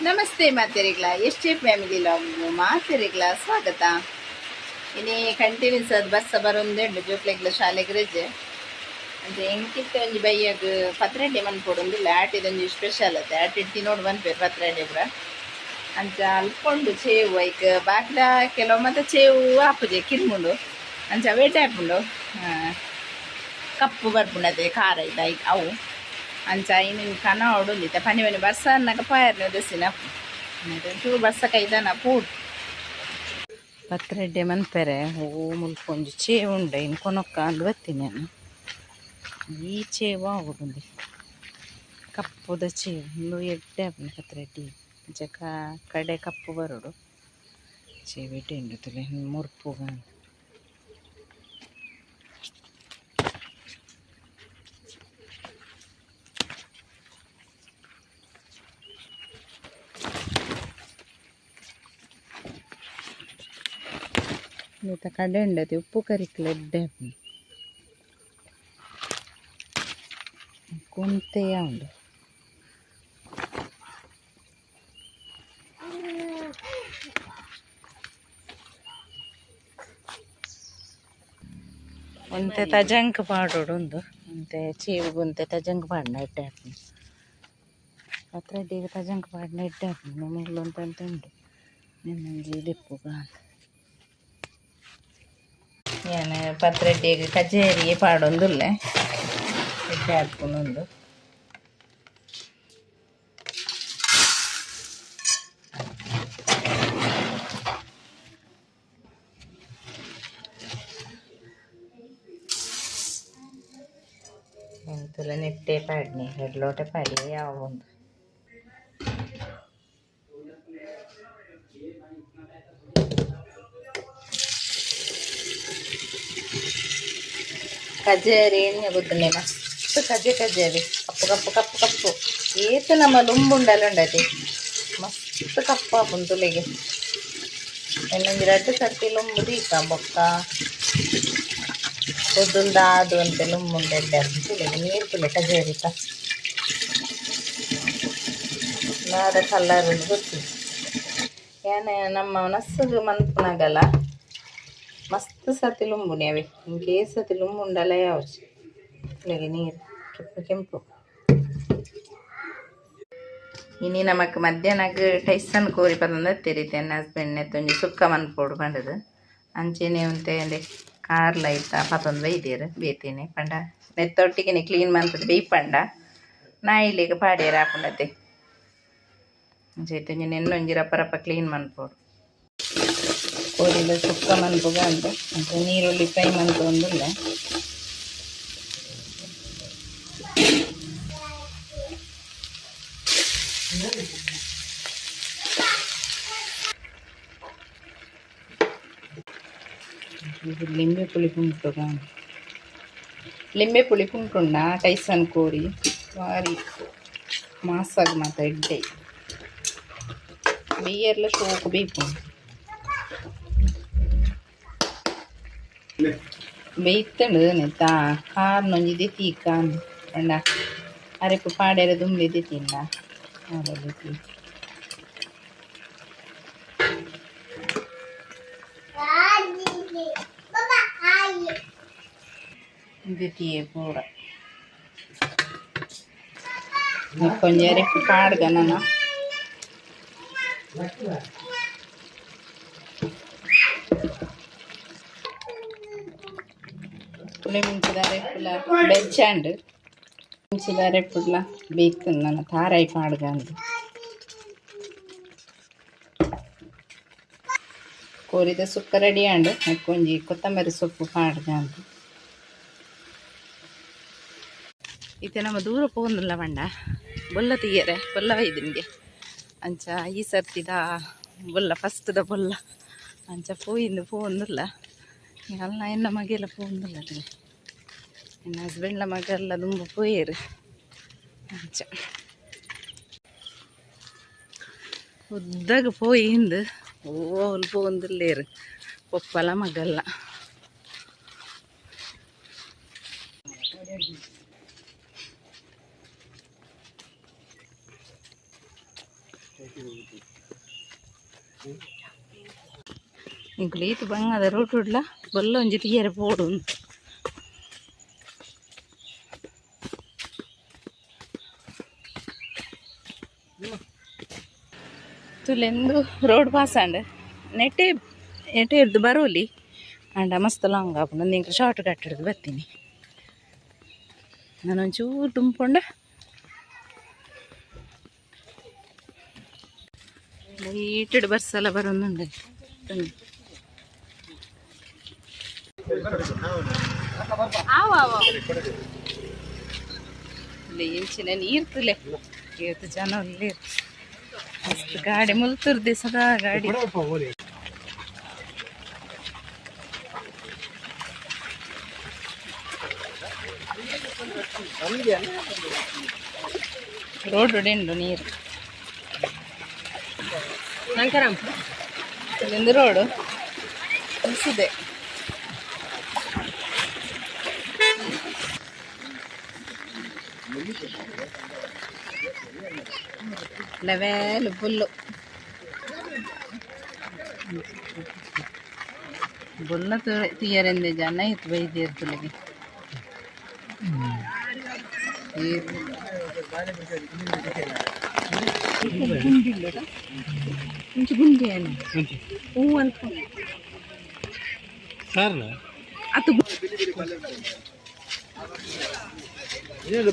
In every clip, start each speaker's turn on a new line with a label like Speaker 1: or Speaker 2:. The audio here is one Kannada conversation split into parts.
Speaker 1: ನಮಸ್ತೆ ಮಾತೆರೆಗ್ಲ ಎಷ್ಟೇ ಫ್ಯಾಮಿಲಿ ಲಾಗ್ ಮಾತೆರೆಗ್ಲ ಸ್ವಾಗತ. ಇನ್ನೇ ಕಂಟಿನ್ಯೂಸ್ ಅದು ಬಸ್ಸ ಬರೋಂದುಂಡು ಜೋಕ್ಲೆಗ್ಲ ಶಾಲೆಗೆ ರಜೆ ಅಂದರೆ ಎಂಕಿತ್ತ ಒಂಜಿ ಬೈಯಾಗ ಪತ್ರೊಡೆ ಮನ್ಪೊಡೊಂದಿಲ್ಲ ಆಟಿದೊಂಜಿ ಸ್ಪೆಷಲ್ ಅತ್ತೆ ಆಟಿಡ್ ತಿನ್ನೋಡು ಮನ್ಪೇರು ಪತ್ರೊಡೆ ಪೂರ ಅಂಚ ಅಲ್ಕೊಂಡು ಚೇವು ಐಕ್ ಬಾಕ್ದ ಕೆಲವು ಮತ್ತೆ ಚೇವು ಆಪುಜೆ ಕಿರ್ಮುಂಡು ಅಂಚ ವೇಟೆ ಹಾಪುಂಡು ಕಪ್ಪು ಬರ್ಪುಂಡತೆ ಖಾರ ಇದ್ದ ಐಕ್ ಅವು ಅಂಚ ಇನ್ನು ಕನ ಹೊಡೊಂದಿತ್ತ ಪನಿ ಪನಿ ಬರ್ಸ ಅನ್ನಕ ಪಾಯರ್ನ ದಸಿನ ಚೂರು ಬರ್ಸ ಕೈದಾನ ಪೂಟ್ ಪತ್ರೊಡ್ಡೆ ಮನ್ಪೆರೆ ಓ ಮುಲ್ಪೊಂಜಿ ಚೇವು ಉಂಡೆ ಇನ್ನು ಕೊನೊಕ್ಕ ಅಂದು ಬತ್ತೀನಿ ನಾನು ಈ ಚೇವು ಆಗುದುಂದಿ ಕಪ್ಪುದ ಚೇವು ಒಂದು ಎಡ್ಡೆ ಆಪುಂಡು ಪತ್ರೊಡ್ಡಿ ಅಂಚ ಕಡೆ ಕಪ್ಪು ಬರೋಡು ಚೇವು ಎಡ್ಡೆ ಉಂಡು ತುಲೆ ಮುರ್ಪುಗ ಈತ ಕಡೆ ಉಂಡತಿ ಉಪ್ಪು ಕರಿಕ್ಲ ಎಡ್ಡೆ ಆಪುಂಡು ಕುಂತೆಯ ಉಂಡು ಒಂತೆ ತಜಂಕ್ ಪಾಡೋಡು ಉಂದು ಅಂತೆ ಚೇವಿಗೆ ಒಂತೆ ತಜಂಕ್ ಪಾಡ್ನ ಎಡ್ಡೆ ಆಪುಂಡು ಪತ್ರೊಡ್ಡಿಗೆ ತಜಂಕ್ ಪಾಡ್ನ ಎಡ್ಡೆ ಆಪುಂಡು ಮುಳ್ಳು ಅಂತ ಉಂಡು ನಿನ್ನಂಜಿ ಲಿಪ್ಪುಗ ಏನು ಪತ್ರೊಡ್ಡಿಗೆ ಕಜೇರಿ ಪಾಡೊಂದುಲ್ಲೆ ಎಡ್ಡೆ ಆಪುಂಡು ಎಂತಲ್ಲ ನೆಟ್ಟೆ ಪಾಡ್ನಿ ಹೆಡ್ಲೋಟೆ ಪಾಡಿ ಯಾವ ಒಂದು ಕಜೇರಿ ಎಣ್ಣೆ ಗೊತ್ತನೆ ಮಸ್ತ್ ಕಜೇರಿ ಕಪ್ಪು ಏತು ನಮ್ಮ ಲುಂಬುಂಡಲ್ಲ ಉಂಡತಿ ಮಸ್ತ್ ಕಪ್ಪ ಪುಂತುಲೆಗೆ ಇನ್ನೊಂದು 2 ಸರ್ತಿ ಲುಂಬು ದೀಕ ಬೊಕ್ಕ ಕೊದ್ದುಲ್ದಾದು ಅಂತ ಲುಂಬುಂಡೆಡ್ಡೆ ತುಲೆಗೆ ನೀರು ತುಲೆ ಕಜೇರಿತ ನಾಡ ಕಲ್ಲರ್ ಗೊತ್ತು ಏನೇ ನಮ್ಮ ನಸ್ಸುಗೆ ಮನ್ಪುನಾಗಲ್ಲ ಮಸ್ತ್ ಸತಿ ಲುಂಬುನಿ ಅವೆ ಇಂಕೆ ಸತಿ ಲುಂಬುಂಡಲ್ಲ ಯಾವ ತುಲೆಗೆ ನೀರು ಕೆಂಪು ಇನಿ ನಮಕ್ ಮಧ್ಯಾಹ್ನಕ್ಕೆ ಟೈಸನ್ ಕೋರಿ ಪದಂದ ತೆರಿತೆ ನನ್ನ ಹಸ್ಬೆಂಡ್ ನೆತ್ತೊಂಜಿ ಸುಕ್ಕ ಮನ್ಪೋಡು ಪಂಡದು ಅಂಚೆನೆ ಉಂತೆ ಅಂದೆ ಕಾರ್ ಲೈಟ್ ಪತ್ತೊಂದು ಬೈದೇರು ಬೇತೇನೆ ಪಂಡ ನೆತ್ತೊಟ್ಟಿಗೆ ಕ್ಲೀನ್ ಮಾಡ್ತದೆ ಬೇಯ್ಪಂಡ ನಾ ಇಲ್ಲಿಗೆ ಪಾಡ್ಯರ ಹಾಕೊಂಡತೆ ಅಂಚೆತ್ತೊಂಜಿ ನೆನ್ನೊಂಜಿ ರಪ್ಪ ಕ್ಲೀನ್ ಮನ್ಪೋಡು ಕೋರಿದ ಸುಕ್ಕ ಮನ್ಪುಗ ಅಂತ ನೀರುಳ್ಳಿ ಫ್ರೈ ಮನ್ಪೊಂದುಲ್ಲ ಲಿಂಬೆ ಪುಳಿ ಪುಂಟುಂಡ ಟೈಸನ್ ಕೋರಿ ವಾರಿ ಮಾಸಾಗ ಮಾತ ಎಡ್ಡೆ ಬೇಯರ್ಲ ಶೋಕು ಬೇಕು ಬೇಯ್ತಂಡು ನೆತ್ತ ಕಾರ್ನೊಂಜಿದೆ ತೀಕ ಅಂಡ ಅರೆಪು ಪಾಡ್ಯಾರ ದುಂಬಿದೆ ತಿಂಡ ಅದರಲ್ಲಿ ದ್ವಿತೀಯ ಪೂರ కొంచెం రేపు పాడగా నాన్న పులి మించిದ రేపుల ಬೆಚ್ಚಂಡು మించిದ రేపుల ಬೇಯ್ತಂದು ನನ್ನ ತಾರಾಯಿ ಪಾಡ್ಗ ಅಂದು ಕೋರಿದ ಸುಕ್ಕ ರೆಡಿ ಅಂಡು ಕೊಂಜಿ ಕೊತ್ತಂಬರಿ ಸೊಪ್ಪು ಪಾಡ್ಗ ಅಂದು ಇತ್ತೆ ನಮ್ಮ ದೂರ ಪೋಂದುಲ್ಲ ಬಂಡ ಬೊಲ್ಲ ತೀಯರೆ ಬೊಲ್ಲ ವೈದ್ಯನಿಗೆ ಅಂಚ ಈ ಸರ್ತಿದ ಬೊಲ್ಲ ಫಸ್ಟ್ದ ಬೊಲ್ಲ ಅಂಚ ಪೋಂದುಲ್ಲ ಅಲ್ಲ ಎನ್ನ ಮಗೆಲ್ಲ ಪೋಂದುಲ್ಲ ನನ್ನ ಹಸ್ಬೆಂಡ್ಲ ಮಗೆಲ್ಲ ತುಂಬ ಪೋಯರು ಅಂಚ ಉದ್ದಾಗ ಪೋಯಿಂದು ಓಲ್ ಪೋಂದುಲ್ಲೇರು ಪೊಪ್ಪಲ ಮಗಲ್ಲ ఇంక ఈత బంగాద రోడ్ల బొల్లొంజి తీయర పోడు ತುಲೆಂದು ರೋಡ್ ಪಾಸ್ ಅಂಡ್ ನೆಟ್ಟೆ ಎಟೆ ಇರ್ದು ಬರೋಲಿ ಅಂಡ ಮಸ್ತ್ ಲಾಂಗ್ ಆಪುಂಡು ನಿಂಗೆ ಶಾರ್ಟ್ ಕಟ್ ಹಿಡಿದು ಬರ್ತೀನಿ ನಾನೊಂಚೂರು ತುಂಬಿಕೊಂಡ ಲೈಟೆಡ್ ಬಸ್ ಎಲ್ಲ ಬರೋದುಂಡು ಇಂಚಿನ ನೀರ್ತಲೆ ಇವತ್ತು ಜನ ಒಳ್ಳೆ ಮಸ್ತ್ ಗಾಡಿ ಮುಲ್ತುರ್ದಿ ಸದಾ ಗಾಡಿ ರೋಡ್ ಉಂಡು ನೀರು ಇಲ್ಲಿಂದ ರೋಡು ಮುಗಿಸಿದೆ ಲೆವೆಲ್ ಫುಲ್ಲು ಬುಲ್ಲ తీయరండి ಜನ ಇತ್ತು ಬೈದಿರ್ತಲಿಗೆ ಇಂಚು ಗುಂಡಿ ಅಲ್ಲ ಹೂ ಅಂತ ಅದು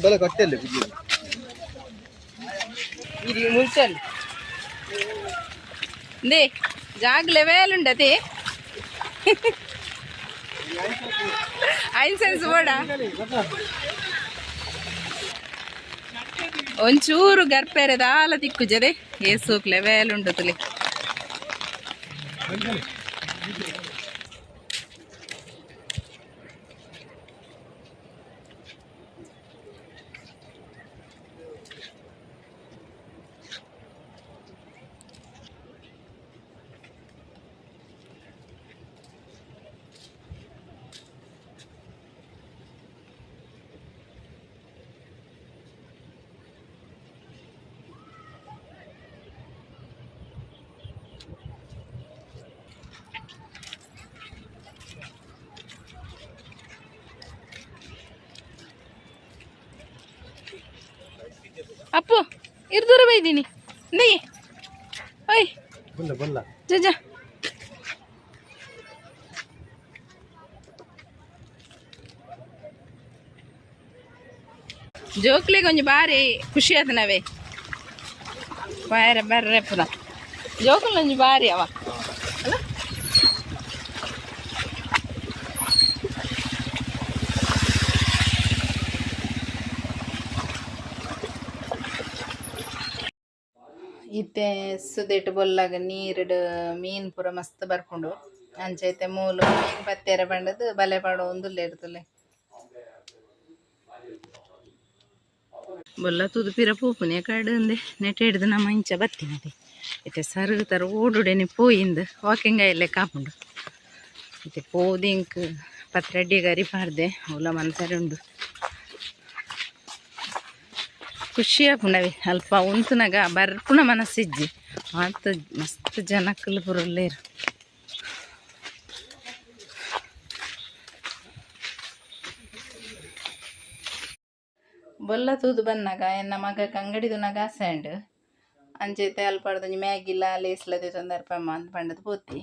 Speaker 1: ಬಲ ಕಟ್ಟಲ್ಲ ఇది ముల్చల్ దే జాగ్ లెవెల్ ఉండది ಐನ್ಸೆನ್ಸ್ ಬೋಡ ಒಂಚೂರು ಗರ್ಪೆರೆ ದಾಲ ತಿಕ್ಕುಜದೆ ಏಸೋಕ್ ಲೆವೆಲ್ ಉಂಡತುಲಿ ಅಪ್ಪು ಇರ್ದೂರ ಬೈದೀನಿ ನಯ್ಯ ಓಯ್ ಜಜ ಜೋಕ್ಲೆ ಕೊಂಚ ಬಾರಿ ಖುಷಿ ಆತ ನಾವೇ ಬಾರ ಬರ್ರೆ ಪುರ ಜೋಕ್ಲೆ ಒಂಜಿ ಬಾರಿ ಅವ ಅಲ್ಲ ಇತ್ತೆ ಸುದೇಟ್ ಬೊಲ್ಲಾಗ ನೀರುಡು ಮೀನು ಪೂರ ಮಸ್ತ್ ಬರ್ಕೊಂಡು ಅಂಚೈತೆ ಮೂಲು ಮೀನು ಪತ್ತೆರ ಬಂಡದು ಬಲೆ ಪಾಡೋ ಒಂದುಲ್ಲೆ ಇರ್ತಲೆ ಬೊಲ್ಲ ತುದುಪಿರ ಪೂಪುನೆ ಕಡಂದೆ ನೆಟೆ ಹಿಡ್ದು ನಮ್ಮ ಇಂಚ ಬತ್ತಿನದೆ ಇತ್ತೆ ಸರುಗು ತರ ಓಡುಡೆನೆ ಪೋಯಿಂದು ವಾಕಿಂಗ್ ಎಲ್ಲೆ ಕಾಪುಂಡು ಇತ್ತೆ ಪೋದಿಂಕ್ ಪತ್ರಡ್ಡಿ ಗರಿ ಪಾಡ್ದೆ ಅವಲ ಮನ್ಸರಿ ಉಂಡು ಖುಷಿ ಆಪುಂಡವೆ ಅಲ್ಪ ಉಂತುನಾಗ ಬರ್ಪುನ ಮನಸ್ಸಿಜ್ಜಿ ಆತ ಮಸ್ತ್ ಜನಕ್ಕಲು ಪುರಲ್ಲೇರು ಬೊಲ್ಲ ತೂದು ಬನ್ನಾಗ ಎನ್ನ ಮಗಕ್ಕೆ ಅಂಗಡಿದು ನಗಾಸಂಡ್ ಅಂಚೈತೆ ಅಲ್ಪಾಡ್ದು ಮ್ಯಾಗಿಲ್ಲ ಲೇಸ್ಲದೆ ತೊಂದರ್ಪಮ್ಮ ಅಂತ ಪಂಡದು ಪೋತಿ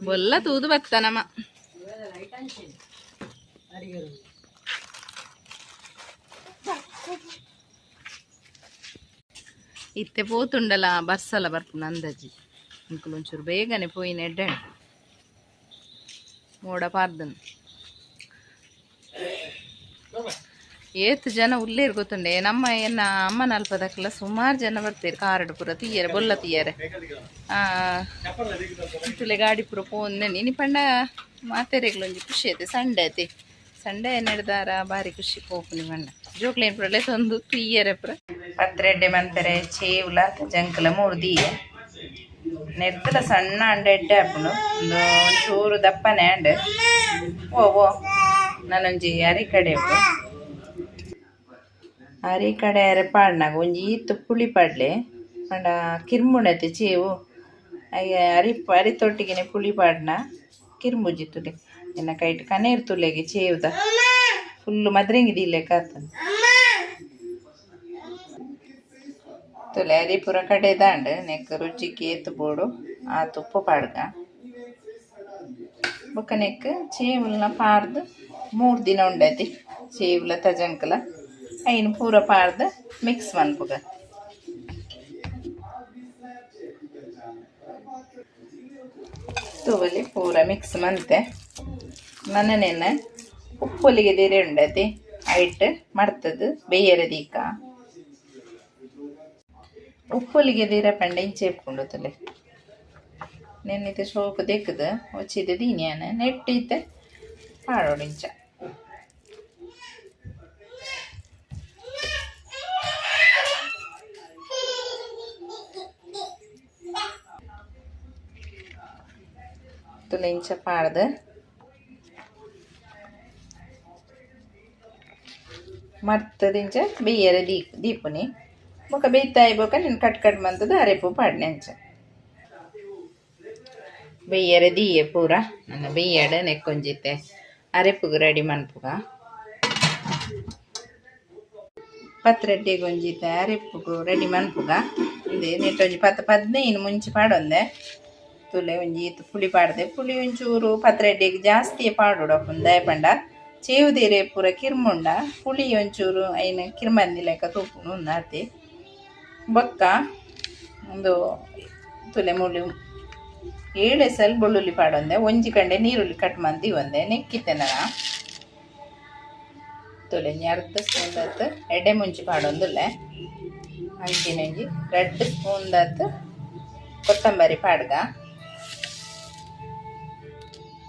Speaker 1: ಬೊಲ್ಲ ತೂದು ಬತ್ತನಮ್ಮ ಇತ್ತೆ ಪೋತುಂಡಲ ಬಸ್ಸಲ್ಲ ಬರ್ಪುಂಡು ಅಂದಾಜಿ ಇಂಕುಲು ಒಂಚೂರು ಬೇಗನೆ ಪೋಯಿನ ಎಡ್ಡೆ ಮೋಡ ಪಾರ್ದನು ಏತ್ ಜನ ಉಲ್ಲೇರ್ ಗೊತ್ತುಂಡೆ ನಮ್ಮ ಎನ್ನ ಅಮ್ಮನ ಅಲ್ಪದಕ್ಕೆಲ್ಲ ಸುಮಾರು ಜನ ಬರ್ತಾರೆ ಕಾರಡು ಪುರ ತೀಯರೆ ಬೊಲ್ಲ ತೀಯರೆ ಇತ್ತಲೆ ಗಾಡಿ ಪುರ ಪೋಂದೆ ನೀನಿ ಪಂಡ ಮಾತೆರೆಗ್ಲೊಂಜಿ ಖುಷಿ ಐತೆ ಸಂಡೆ ಐತೆ ಸಂಡೆ ನಡೆದಾರ ಬಾರಿ ಖುಷಿ ಪೋಪುನಿ ಪಂಡ ಜೋಕ್ಲೇನ್ ಪುರಲೆ ತಂದು ತೀಯರೆ ಪುರ ಪತ್ರೆಡ್ಡೆ ಮಂತಾರೆ ಚೇವುಲ ಜಂಕಲ ಮೂರು ದೀಯ ನೆತ್ತಲ ಸಣ್ಣ ಅಂಡ ಎಡ್ಡೆ ಹಾಪುಂಡು ಒಂದು ಒಂಚೂರು ದಪ್ಪನೆ ಅಂಡ್ ಓ ನಾನೊಂಜಿ ಅರಿ ಕಡೆ ಉಂಟು ಅರೆ ಕಡೆ ಅರೆ ಪಾಡ್ನಾಗ ಒಂಜಿ ಈತ್ ಪುಳಿ ಪಾಡ್ಲೆ ಪಂಡ ಕಿರ್ಮುಣತೆ ಚೇವು ಅಯ್ಯ ಅರಿತೊಟ್ಟಿಗೆನೆ ಪುಳಿ ಪಾಡ್ನ ಕಿರ್ಮುಜಿತ್ತುಲೆ ಎನ್ನ ಕೈಟ್ ಕನೇರ್ ತುಲೆಗೆ ಚೇವ್ದ ಫುಲ್ಲು ಮದ್ರೆಂಗಿ ದೀಲೆಕ ಆತನ ತುಲೆ ಅರಿ ಪೂರ ಕಡೆ ದಾಂಡ್ ನೆಕ್ ರುಚಿಗೆ ಏತ್ ಬೋಡು ಆ ತುಪ್ಪ ಪಾಡ್ಗ ಬೊಕ್ಕ ನೆಕ್ ಚೇವುಲ್ನ ಪಾರ್ದು 3 ದಿನ ಉಂಡೈತಿ ಚೇವುಲ ತಜಂಕಲ ಐನು ಪೂರ ಪಾರ್ದು ಮಿಕ್ಸ್ ಮನ್ಪುಗ ತೂವಲಿ ಪೂರ ಮಿಕ್ಸ್ ಮಂತೆ ನನ್ನನೇನ ಉಪ್ಪುಲಿಗೆ ದೀರೆ ಉಂಡೈತಿ ಐಟ್ ಮರ್ತದು ಬೇಯರೆ ದೀಕ ಉಪ್ಪುಲಿಗೆ ದೀರ ಪಂಡ ಇಂಚೆ ಇಪ್ಕೊಂಡು ತಲೆ ನೆನ್ನಿತ ಸೋಪು ದೆಕ್ಕದು ಒಚ್ಚಿದ ದೀನ್ಯಾನ ನೆಟ್ಟಿತ್ತೆ ಪಾಡೋಡು ಇಂಚ ತುಲೆ ಇಂಚ ಪಾಡ್ದು ಮರ್ತದಿಂಚ ಬೇಯರೆ ದೀಪುನಿ ಬೊಕ ಬೇಯ್ತಾಯಿ ಬೊಕ ನೀನು ಕಟ್ ಮಂತದ ಅರೆಪು ಪಾಡ್ನೆ ಅಂಚ ಬೇಯರೆ ದೀಯೆ ಪೂರ ನನ್ನ ಬೇಯಡ ನೆಕ್ಕೊಂಜಿತ್ತೆ ಅರೆಪುಗು ರೆಡಿ ಮನ್ಪುಗ ಪತ್ರೆಡ್ಡಿಗೆ ಒಂಜಿತ್ತೆ ಅರೆಪುಗು ರೆಡಿ ಮನ್ಪುಗ ಇಂದೆ ನೆಟ್ಟೊಂಜಿ 10-15 ಮುಂಚೆ ಪಾಡೊಂದೆ ತುಲೆ ಒಂಜಿ ಈತ್ ಪುಳಿ ಪಾಡ್ದೆ ಪುಳಿ ಒಂಚೂರು ಪತ್ರೆಡ್ಡಿಗೆ ಜಾಸ್ತಿ ಪಾಡೋಡಪ್ಪು ದಯ ಪಂಡ ಚೇವುದೇರೆ ಪೂರ ಕಿರ್ಮುಂಡ ಪುಳಿ ಒಂಚೂರು ಐನು ಕಿರ್ಮಂದಿ ಲೆಕ್ಕ ತೂಪುನು ಉಂದಾತಿ ಬೊಕ್ಕ ಒಂದು ತುಲೆ ಮುಳಿ 7 ಎಸಲ್ ಬೆಳ್ಳುಳ್ಳಿ ಪಾಡೊಂದೆ ಒಂಜಿ ಕಂಡೆ ನೀರುಳ್ಳಿ ಕಟ್ ಮಂದಿ ಒಂದೆ ನೆಕ್ಕಿತ್ತೆ ನನ ತುಲೆ 2 ಸ್ಪೂನ್ ದತ್ತು ಎಡೆ ಮುಂಚಿ ಪಾಡೊಂದುಲ್ಲೆ ಅಂಚಿನಂಜಿ 2 ಸ್ಪೂನ್ ದತ್ತು ಕೊತ್ತಂಬರಿ ಪಾಡ್ಗ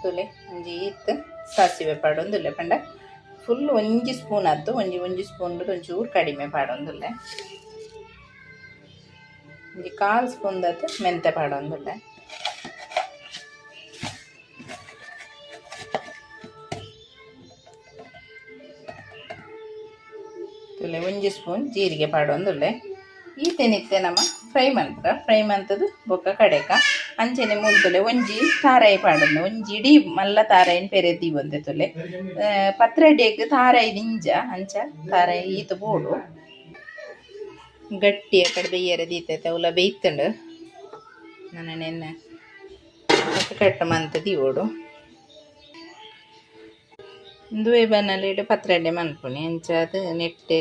Speaker 1: ತುಲೆ ಒಂಜಿ ಈತ್ ಸಾಸಿವೆ ಪಾಡೊಂದುಲ್ಲೆ ಪಂಡ ಫುಲ್ ಒಂಜಿ ಸ್ಪೂನ್ ಆಯ್ತು ಒಂಜಿ ಸ್ಪೂನ್ ಒಂಚೂರು ಕಡಿಮೆ ಪಾಡೊಂದುಲ್ಲೆ ಒಂಜಿ 1/4 ಸ್ಪೂನ್ ದತ್ತು ಮೆಂತೆ ಪಾಡೊಂದುಲ್ಲೆ ತುಲೆ ಒಂಜಿ ಸ್ಪೂನ್ ಜೀರಿಗೆ ಪಾಡೊಂದುಲ್ಲೆ ಈತೆನಿತ್ತೆ ನಮ್ಮ ಫ್ರೈ ಮಂತದು ಬೊಕ್ಕ ಕಡೆಕ ಅಂಚನೆ ಮುಲ್ತುಲೆ ಒಂಜಿ ತಾರಾಯಿ ಪಾಡೊಂದು ಒಂಜಿ ಇಡೀ ಮಲ್ಲ ತಾರಾಯಿನ ಪೆರೆದಿ ಒಂದೆ ತುಲೆ ಪತ್ರಡಿಯಗ್ ತಾರಾಯಿ ನಿಂಜ ಅಂಚ ತಾರಾಯಿ ಈತ ಬೋಡು ಗಟ್ಟಿ ಕಡೆ ಬೇಯರೆ ದೀತೈತೆ ಅವಲ ಬೇಯ್ತಂಡು ನನ್ನ ನೆನ್ನೆ ಕಟ್ಟ ಮಂತ ದೀವೋಡು ದುವೆ ಬನ್ನಲ್ಲಿಡು ಪತ್ರಡೆ ಮನ್ಪುನಿ ಅಂಚ ಅದು ನೆಟ್ಟೆ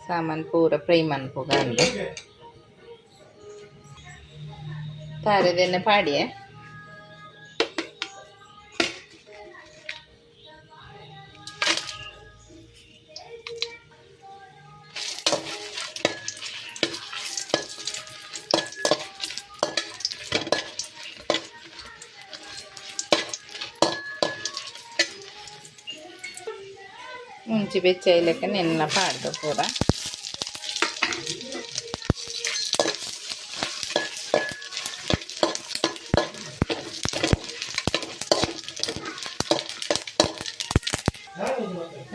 Speaker 1: ಸಾಮಾನು ಪೂರ ಫ್ರೈ ಮನ್ಪುಗ ಅಂದೆ ತಾರದೆನ್ನ ಪಾಡಿಯೇ ಮುಂಚೆ ಬೆಚ್ಚ ನೆನ್ನ ಪಾಡ್ದು ಪೂರ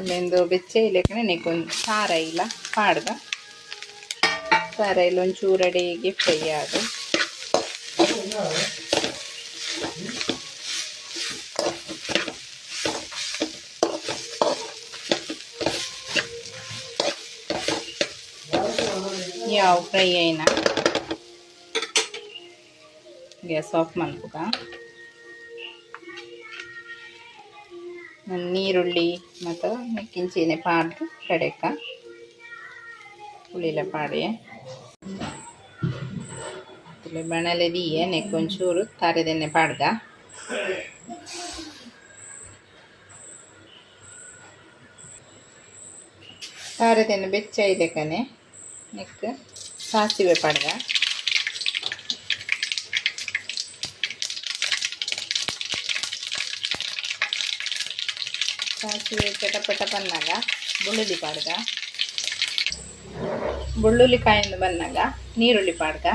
Speaker 1: ಅಲ್ಲೆಂದು ಬೆಚ್ಚ ಇಲ್ಲಕನೆ ನೆಕ್ಕೊಂದು ಸಾರ ಇಲ್ಲ ಪಾಡ್ದ ಸಾರ ಇಲ್ಲ ಒಂಚೂರಡೆಗೆ ಫ್ರೈ ಆದು ಯಾವ ಫ್ರೈ అయినా ಗ್ಯಾಸ್ ಆಫ್ ಮಾಡ್ಬೇಕ ನೀರುಳ್ಳಿ ಮತ್ತು ಮೆಕ್ಕಿಂಚೇನೆ ಪಾಡ್ದು ಕಡೆಕ ಹುಳಿಲ ಪಾಡಿ ಬಣಲೆ ದಿಯೆ ನೆಕ್ಕೊಂಚೂರು ತಾರೆದೆಣ್ಣೆ ಪಾಡ್ಗ ತಾರೆದೆಣ್ಣೆ ಬೆಚ್ಚ ಇದಕ್ಕನೆ ನೆಕ್ ಸಾಸಿವೆ ಪಾಡ್ಗ ಸಾಸಿವೆ ಚಟಪಟ ಬಂದಾಗ ಬೆಳ್ಳುಳ್ಳಿ ಪಾಡ್ಗ ಬೆಳ್ಳುಳ್ಳಿ ಕಾಯಿಂದ ಬಂದಾಗ ನೀರುಳ್ಳಿ ಪಾಡ್ಗ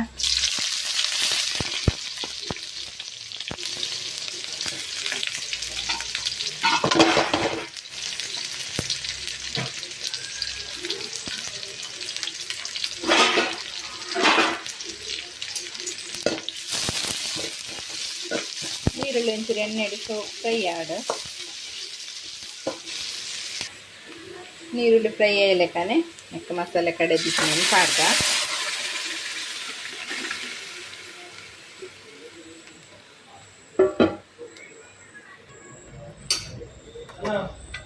Speaker 1: ಒಂಚೂರು ಎಣ್ಣೆ ಹಿಡಿಸೋ ಫ್ರೈ ಆಡು ನೀರುಳ್ಳಿ ಫ್ರೈ ಅಯ್ಯಲೆಕ್ಕನೆ ನೆಕ್ಕ ಮಸಾಲೆ ಕಡೆ ದಿಕ್ಕಿನ ಪಾಡ್ಕ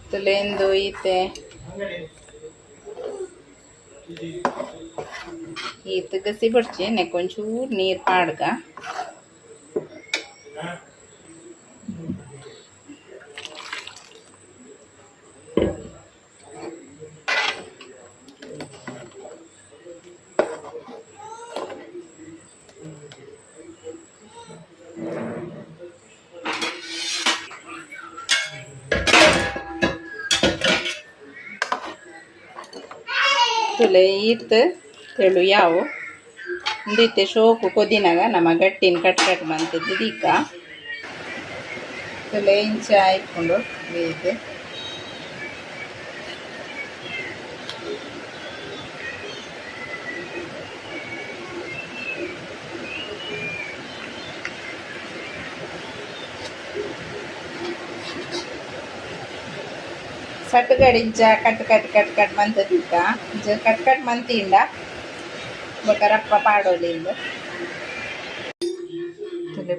Speaker 1: ತುಲೆಂದು ಈತೆ ಈತ ಗಸಿ ಬಿಡ್ಚಿ ನೆಕ್ಕೊಂಚೂರು ನೀರು ಪಾಡ್ಕ ತುಲೆ ಈತ್ ತೆಳು ಯಾವು ಒಂದಿತ್ತೆ ಶೋಕು ಕೊದಿನಾಗ ನಮ್ಮ ಗಟ್ಟಿನ ಕಟ್ ಬಂತಿದ್ದು ದೀಕ ತುಲೆ ಇಂಚ ಇಟ್ಕೊಂಡು ಬೇಯ್ದು ಸಟ್ಟುಗಡಿಂಚ ಕಟ್ ಮಂತದಿಕ್ಕ ಕಟ್ ಮಂತಿಂಡ ಬೊಕರಪ್ಪ ಪಾಡೋಲಿಂದ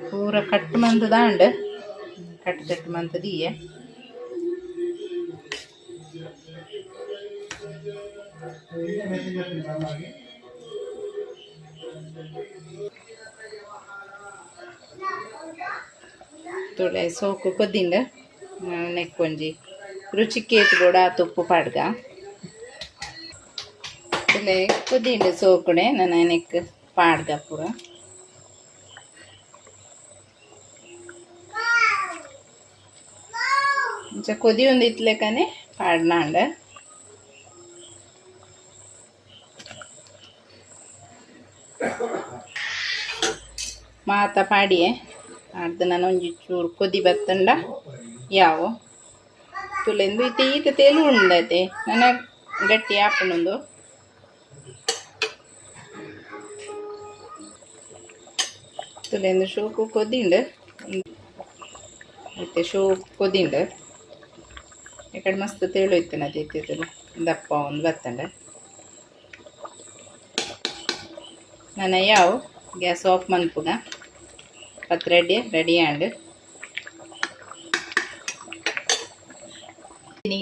Speaker 1: ಪೂರ ಕಟ್ ಮಂತದಾಂಡ್ ಕಟ್ ಮಂತದಿಯೆ ತುಳೆ ಸೋಕು ಕೊದ್ದಿಂಡ ನೆಕ್ಕೊಂಜಿ ರುಚಿಕೇತ್ ಕೂಡ ತುಪ್ಪು ಪಾಡ್ಗ ತುಲೆ ಕೊದ್ದಿಂಡ ಸೋಕುಡೆ ನನ್ನ ನೆಕ್ ಪಾಡ್ಗ ಪೂರ ಇಂಚ ಕೊದಿ ಒಂದು ಇತ್ಲೆಕನೆ ಪಾಡ್ನಾಂಡ ಮಾತ ಪಾಡಿಯೆ ಅರ್ಧ ನಾನು ಒಂಜಿ ಚೂರು ಕೊದಿ ಬತ್ತಂಡ ಯಾವ ತುಲೆಂದು ಈತ ತೇಲು ಉಂಡತೆ ನನ್ನ ಗಟ್ಟಿ ಹಾಪಣೊಂದು ತುಲೆಂದು ಶೋಕು ಕೊದಿಂಡು ಮತ್ತೆ ಶೋಕು ಕೊದಿಂಡು ಇಕಡೆ ಮಸ್ತ್ ತೇಳು ಇತ್ತು ನದೀತಿದ್ದಲ್ಲ ದಪ್ಪ ಒಂದು ಬತ್ತಂಡ ನನ್ನ ಯಾವ ಗ್ಯಾಸ್ ಆಫ್ ಮನ್ಪುಗ ಪತ್ ರೆಡಿ ಆಂಡ್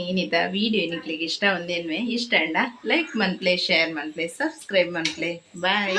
Speaker 1: ಇನ್ನಿತ ವಿಡಿಯೋ ನಿಕ್ಲಿಗೆ ಇಷ್ಟ ಒಂದೇನ್ವೆ ಇಷ್ಟ ಅಂಡ ಲೈಕ್ ಮನ್ಪ್ಲೆ ಶೇರ್ ಮನ್ಪ್ಲೆ ಸಬ್ಸ್ಕ್ರೈಬ್ ಮನ್ಪ್ಲೆ ಬಾಯ್.